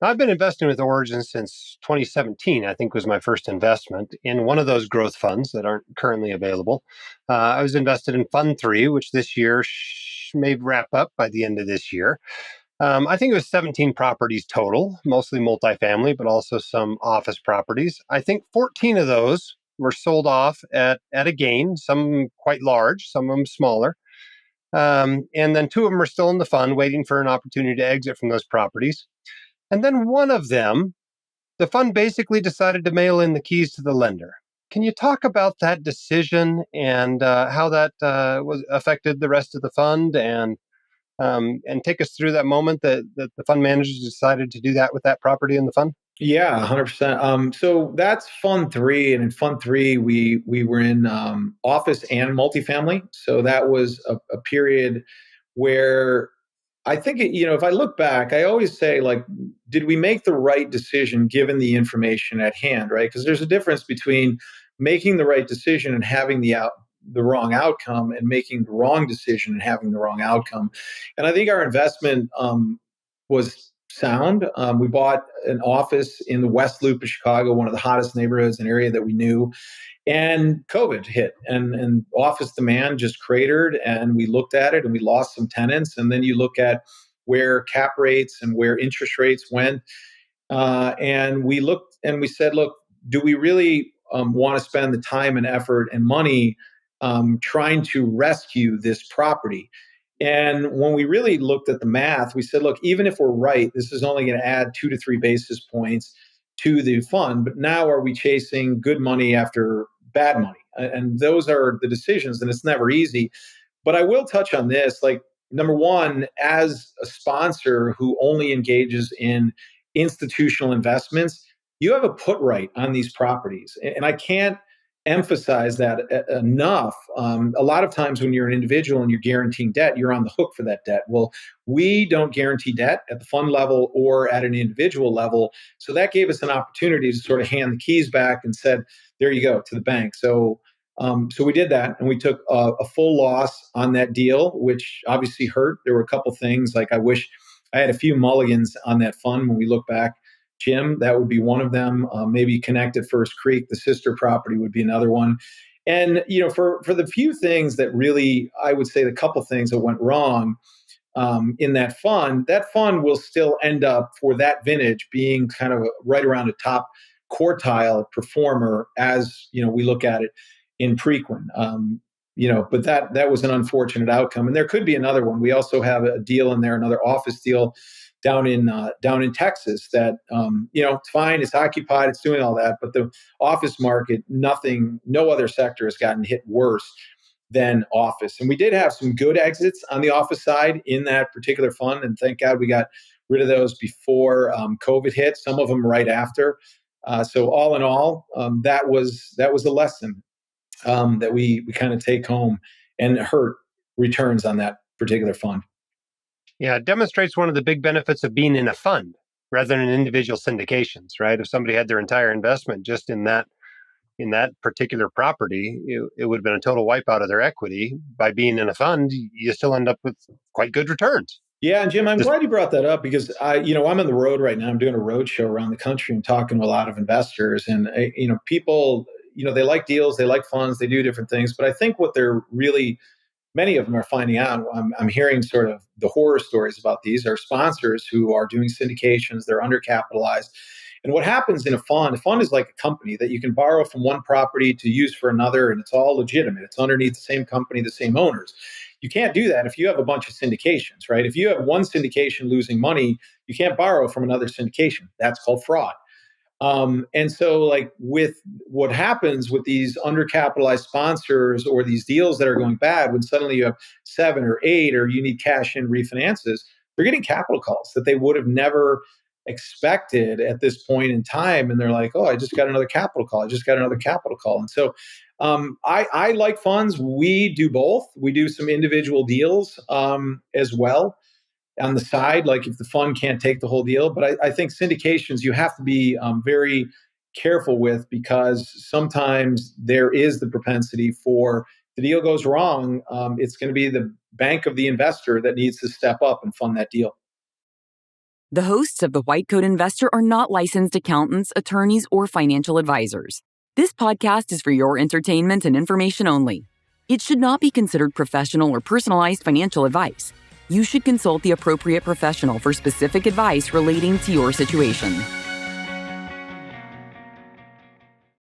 I've been investing with Origin since 2017, I think was my first investment in one of those growth funds that aren't currently available. I was invested in Fund 3, which this year may wrap up by the end of this year. I think it was 17 properties total, mostly multifamily, but also some office properties. I think 14 of those were sold off at a gain, some quite large, some of them smaller. And then two of them are still in the fund, waiting for an opportunity to exit from those properties. And then one of them, the fund basically decided to mail in the keys to the lender. Can you talk about that decision and how that was affected the rest of the fund, and take us through that moment that the fund managers decided to do that with that property in the fund? Yeah, 100%. So that's Fund Three, and in Fund Three, we were in office and multifamily. So that was a period where I think if I look back, I always say like, did we make the right decision given the information at hand, right? Because there's a difference between making the right decision and having the wrong outcome, and making the wrong decision and having the wrong outcome. And I think our investment was sound. We bought an office in the West Loop of Chicago, one of the hottest neighborhoods, an area that we knew. And COVID hit, and office demand just cratered. And we looked at it and we lost some tenants. And then you look at where cap rates and where interest rates went. And we looked and we said, look, do we really want to spend the time and effort and money trying to rescue this property? And when we really looked at the math, we said, look, even if we're right, this is only going to add 2 to 3 basis points to the fund. But now are we chasing good money after bad money? And those are the decisions, and it's never easy. But I will touch on this. Like, number one, as a sponsor who only engages in institutional investments, you have a put right on these properties. And I can't emphasize that enough. A lot of times when you're an individual and you're guaranteeing debt, you're on the hook for that debt. Well, we don't guarantee debt at the fund level or at an individual level. So that gave us an opportunity to sort of hand the keys back and said, there you go, to the bank. So we did that, and we took a full loss on that deal, which obviously hurt. There were a couple things like I wish I had a few mulligans on that fund when we look back. Jim, that would be one of them. Maybe Connected First Creek, the sister property, would be another one. And for the few things that really, I would say the couple things that went wrong in that fund will still end up for that vintage being kind of right around a top quartile performer as we look at it in Preqin. But that was an unfortunate outcome. And there could be another one. We also have a deal in there, another office deal down in Texas that it's fine, it's occupied, it's doing all that, but the office market, no other sector has gotten hit worse than office. And we did have some good exits on the office side in that particular fund, and thank God we got rid of those before COVID hit. Some of them right after. So all in all, that was a lesson that we kind of take home, and hurt returns on that particular fund. Yeah, it demonstrates one of the big benefits of being in a fund rather than in individual syndications, right? If somebody had their entire investment just in that particular property, it would have been a total wipeout of their equity. By being in a fund, you still end up with quite good returns. Yeah, and Jim, I'm glad you brought that up, because I'm on the road right now. I'm doing a road show around the country and talking to a lot of investors, and people, they like deals, they like funds, they do different things. But I think what they're really, many of them are finding out, I'm hearing sort of the horror stories about these, are sponsors who are doing syndications, they're undercapitalized. And what happens in a fund is like a company that you can borrow from one property to use for another, and it's all legitimate. It's underneath the same company, the same owners. You can't do that if you have a bunch of syndications, right? If you have one syndication losing money, you can't borrow from another syndication. That's called fraud. And so, like, with what happens with these undercapitalized sponsors or these deals that are going bad, when suddenly you have 7 or 8, or you need cash in refinances, they're getting capital calls that they would have never expected at this point in time. And they're like, oh, I just got another capital call. I just got another capital call. And so I like funds. We do both. We do some individual deals as well on the side, like if the fund can't take the whole deal. But I think syndications you have to be very careful with, because sometimes there is the propensity for, the deal goes wrong, it's going to be the bank of the investor that needs to step up and fund that deal. The hosts of The White Coat Investor are not licensed accountants, attorneys, or financial advisors. This podcast is for your entertainment and information only. It should not be considered professional or personalized financial advice. You should consult the appropriate professional for specific advice relating to your situation.